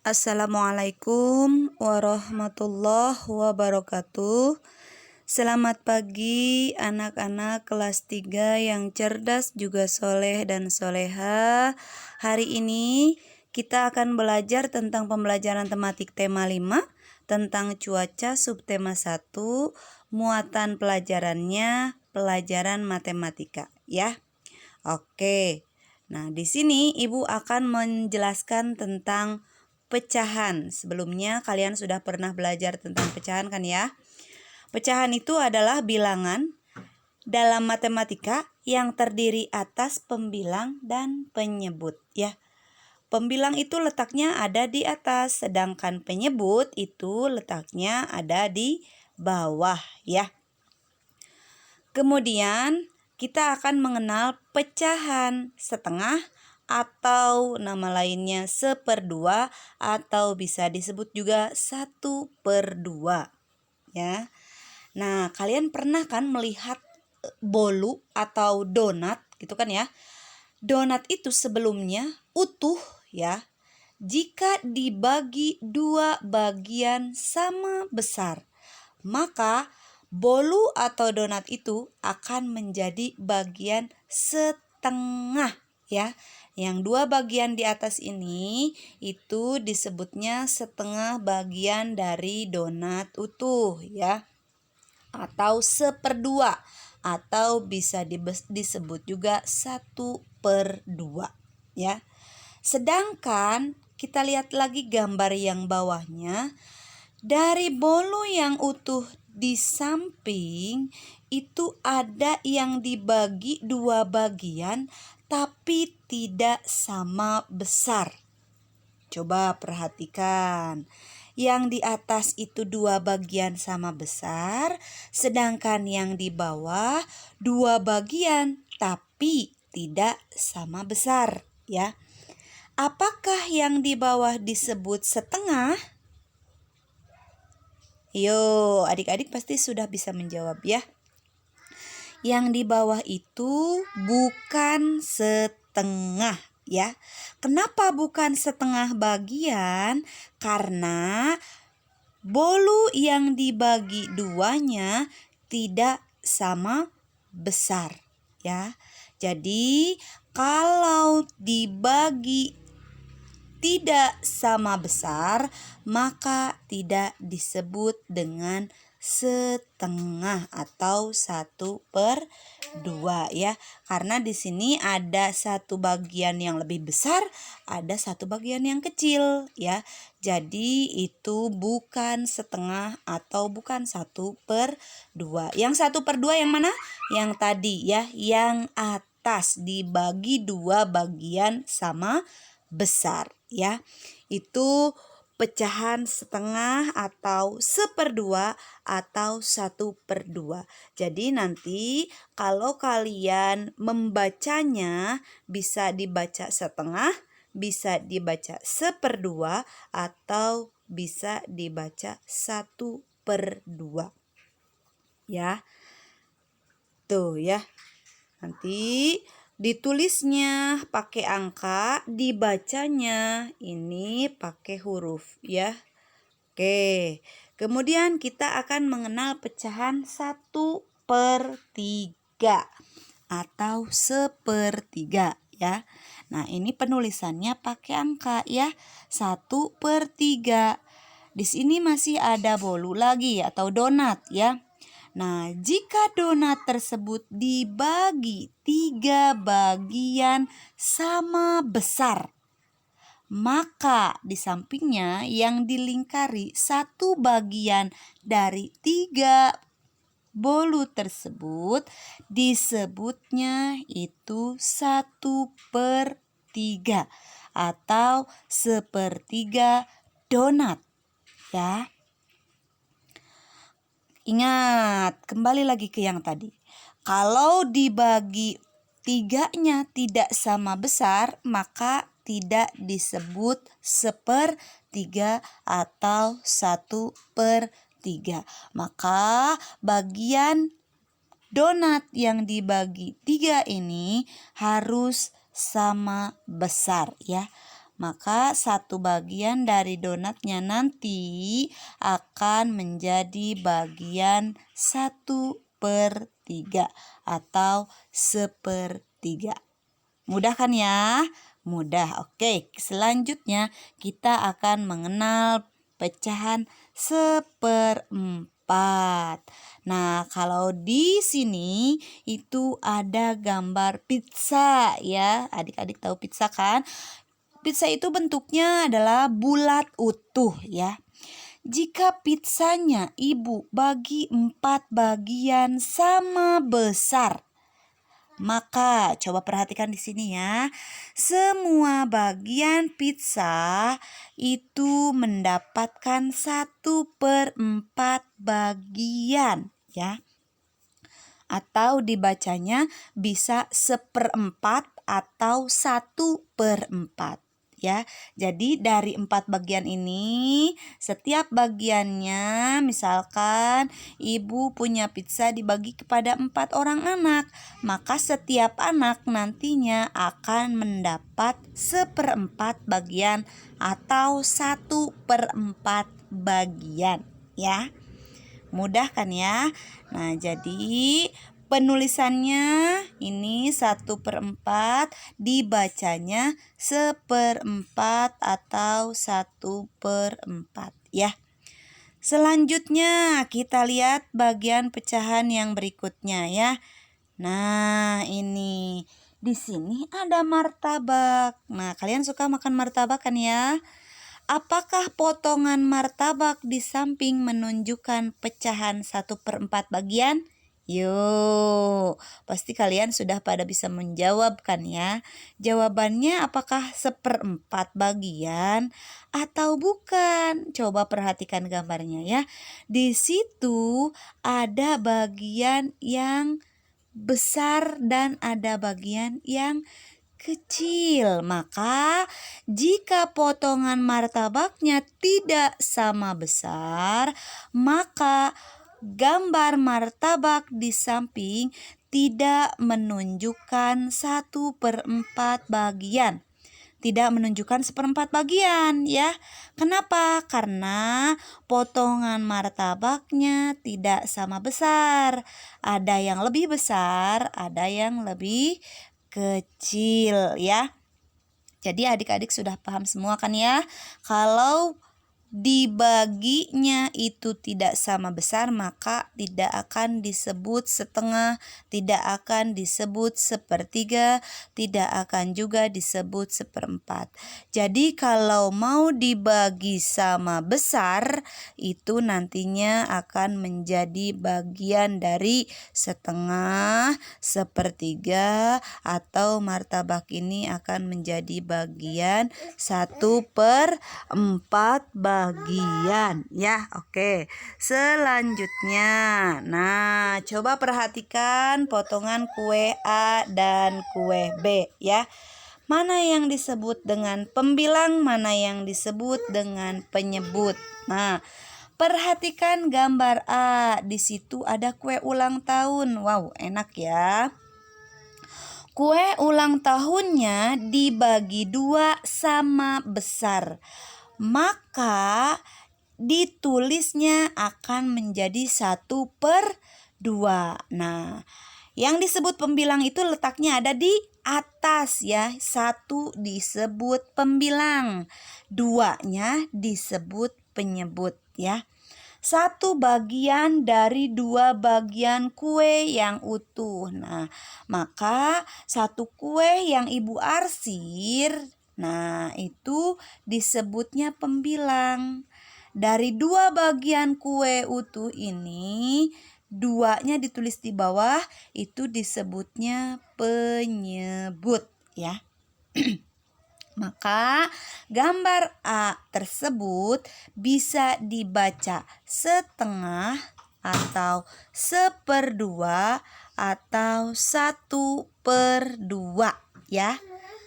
Assalamualaikum warahmatullahi wabarakatuh. Selamat pagi anak-anak kelas 3 yang cerdas juga soleh dan soleha. Hari ini kita akan belajar tentang pembelajaran tematik tema 5 tentang cuaca subtema 1, muatan pelajarannya pelajaran matematika ya. Oke. Nah, di sini Ibu akan menjelaskan tentang pecahan. Sebelumnya kalian sudah pernah belajar tentang pecahan kan ya? Pecahan itu adalah bilangan dalam matematika yang terdiri atas pembilang dan penyebut ya. Pembilang itu letaknya ada di atas, sedangkan penyebut itu letaknya ada di bawah ya. Kemudian kita akan mengenal pecahan setengah atau nama lainnya 1/2 atau bisa disebut juga 1/2 ya. Nah, kalian pernah kan melihat bolu atau donat gitu kan ya? Donat itu sebelumnya utuh ya. Jika dibagi 2 bagian sama besar, maka bolu atau donat itu akan menjadi bagian setengah ya. Yang 2 bagian di atas ini itu disebutnya setengah bagian dari donat utuh ya. Atau 1/2 atau bisa disebut juga 1/2 ya. Sedangkan kita lihat lagi gambar yang bawahnya. Dari bolu yang utuh di samping itu ada yang dibagi 2 bagian tapi tidak sama besar. Coba perhatikan. Yang di atas itu 2 bagian sama besar, sedangkan yang di bawah 2 bagian tapi tidak sama besar ya. Apakah yang di bawah disebut setengah? Yo, adik-adik pasti sudah bisa menjawab ya. Yang di bawah itu bukan setengah ya. Kenapa bukan setengah bagian? Karena bolu yang dibagi 2-nya tidak sama besar ya. Jadi kalau dibagi tidak sama besar, maka tidak disebut dengan setengah atau 1/2 ya. Karena di sini ada satu bagian yang lebih besar, ada satu bagian yang kecil ya. Jadi itu bukan setengah atau bukan 1/2. Yang 1/2 yang mana? Yang tadi ya, yang atas dibagi 2 bagian sama besar ya. Itu pecahan setengah atau 1/2 atau 1/2. Jadi nanti kalau kalian membacanya bisa dibaca setengah, bisa dibaca 1/2 atau bisa dibaca 1/2 ya. Tuh ya. Nanti ditulisnya pakai angka, dibacanya ini pakai huruf ya. Oke, kemudian kita akan mengenal pecahan 1/3 atau 1/3 ya. Nah, ini penulisannya pakai angka ya, 1/3. Di sini masih ada bolu lagi atau donat ya. Nah, jika donat tersebut dibagi 3 bagian sama besar, maka di sampingnya yang dilingkari satu bagian dari 3 bolu tersebut disebutnya itu 1/3 atau 1/3 donat ya. Ingat, kembali lagi ke yang tadi. Kalau dibagi 3-nya tidak sama besar, maka tidak disebut 1/3 atau 1/3. Maka bagian donat yang dibagi 3 ini harus sama besar ya. maka satu bagian dari donatnya nanti akan menjadi bagian 1/3 atau sepertiga. Mudah kan ya? Mudah. Oke, selanjutnya kita akan mengenal pecahan 1/4. Nah, kalau di sini itu ada gambar pizza ya. Adik-adik tahu pizza kan? Pizza itu bentuknya adalah bulat utuh ya. Jika pizzanya ibu bagi 4 bagian sama besar, maka coba perhatikan di sini ya. Semua bagian pizza itu mendapatkan 1/4 bagian ya. Atau dibacanya bisa 1/4 atau 1/4 ya. Jadi dari 4 bagian ini, setiap bagiannya misalkan ibu punya pizza dibagi kepada 4 orang anak, maka setiap anak nantinya akan mendapat 1/4 bagian atau 1/4 bagian ya. Mudah kan ya? Nah, jadi penulisannya ini 1/4, dibacanya 1/4 atau 1/4 ya. Selanjutnya kita lihat bagian pecahan yang berikutnya ya. Nah, ini di sini ada martabak. Nah, kalian suka makan martabak kan ya? Apakah potongan martabak di samping menunjukkan pecahan 1/4 bagian? Yuk, pasti kalian sudah pada bisa menjawab kan ya? Jawabannya apakah 1/4 bagian atau bukan? Coba perhatikan gambarnya ya. Di situ ada bagian yang besar dan ada bagian yang kecil. Maka jika potongan martabaknya tidak sama besar, maka gambar martabak di samping tidak menunjukkan 1/4 bagian. Tidak menunjukkan 1/4 bagian ya. Kenapa? Karena potongan martabaknya tidak sama besar. Ada yang lebih besar, ada yang lebih kecil ya. Jadi adik-adik sudah paham semua kan ya? Kalau dibaginya itu tidak sama besar, maka tidak akan disebut setengah, tidak akan disebut sepertiga, tidak akan juga disebut 1/4. Jadi kalau mau dibagi sama besar, itu nantinya akan menjadi bagian dari setengah, sepertiga, atau martabak ini akan menjadi bagian 1/4 bagian ya. Oke, selanjutnya, nah coba perhatikan potongan kue A dan kue B ya. Mana yang disebut dengan pembilang, mana yang disebut dengan penyebut. Nah, perhatikan gambar A. Di situ ada kue ulang tahun. Wow, enak ya. Kue ulang tahunnya dibagi 2 sama besar, maka ditulisnya akan menjadi 1/2. Nah, yang disebut pembilang itu letaknya ada di atas ya. 1 disebut pembilang, 2-nya disebut penyebut ya. 1 bagian dari 2 bagian kue yang utuh. Nah, maka 1 kue yang ibu arsir, nah itu disebutnya pembilang. Dari 2 bagian kue utuh ini, 2-nya ditulis di bawah, itu disebutnya penyebut ya. Maka gambar A tersebut bisa dibaca setengah atau 1/2 atau 1/2 ya.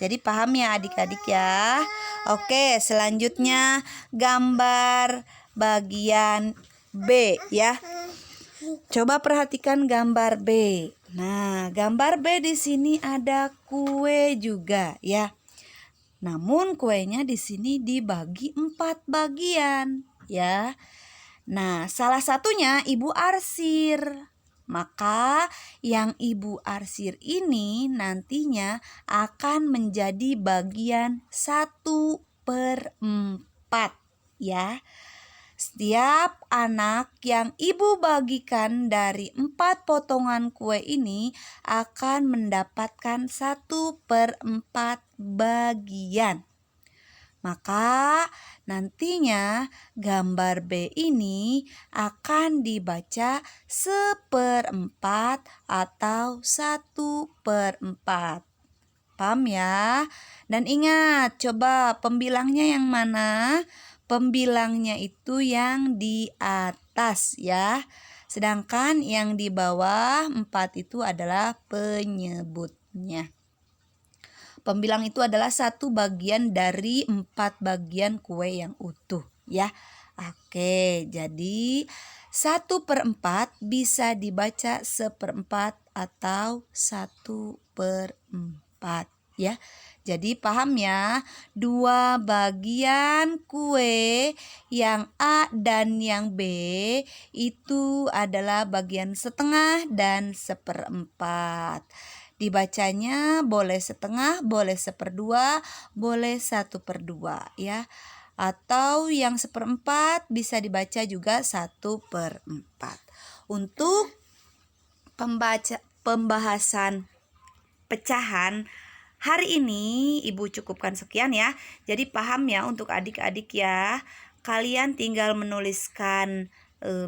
Jadi paham ya adik-adik ya. Oke, selanjutnya gambar bagian B ya. Coba perhatikan gambar B. Nah, gambar B di sini ada kue juga ya. Namun kuenya di sini dibagi 4 bagian ya. Nah, salah satunya Ibu arsir. Maka yang Ibu arsir ini nantinya akan menjadi bagian 1/4 ya. Setiap anak yang Ibu bagikan dari 4 potongan kue ini akan mendapatkan 1/4 bagian. Maka nantinya gambar B ini akan dibaca 1/4 atau 1/4. Paham ya? Dan ingat, coba pembilangnya yang mana? Pembilangnya itu yang di atas ya. Sedangkan yang di bawah 4 itu adalah penyebutnya. Pembilang itu adalah satu bagian dari 4 bagian kue yang utuh ya. Oke, jadi 1/4 bisa dibaca 1/4 atau 1/4 ya. Jadi paham ya, 2 bagian kue yang A dan yang B itu adalah bagian setengah dan 1/4. Dibacanya boleh setengah, boleh 1/2, boleh 1/2 ya. Atau yang 1/4 bisa dibaca juga 1/4. Untuk pembahasan pecahan hari ini Ibu cukupkan sekian ya. Jadi paham ya untuk adik-adik ya. Kalian tinggal menuliskan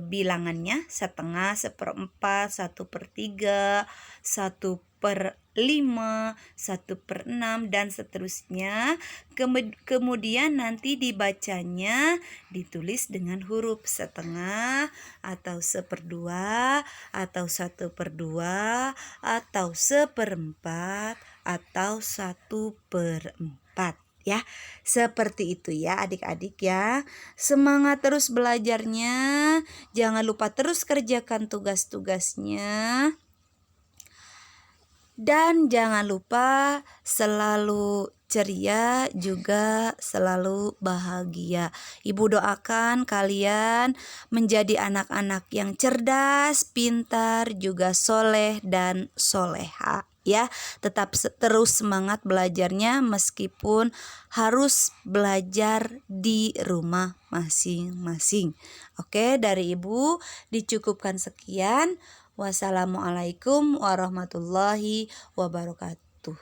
bilangannya setengah, 1/4, 1/3, 1/5, 1/6 dan seterusnya. Kemudian nanti dibacanya ditulis dengan huruf setengah atau 1/2 atau 1/2 atau 1/4 atau 1/4 ya. Seperti itu ya adik-adik ya. Semangat terus belajarnya. Jangan lupa terus kerjakan tugas-tugasnya. Dan jangan lupa selalu ceria juga selalu bahagia. Ibu doakan kalian menjadi anak-anak yang cerdas, pintar, juga soleh dan soleha ya. Tetap terus semangat belajarnya meskipun harus belajar di rumah masing-masing. Oke, dari Ibu dicukupkan sekian. Wassalamualaikum warahmatullahi wabarakatuh.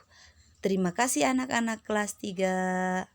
Terima kasih anak-anak kelas 3.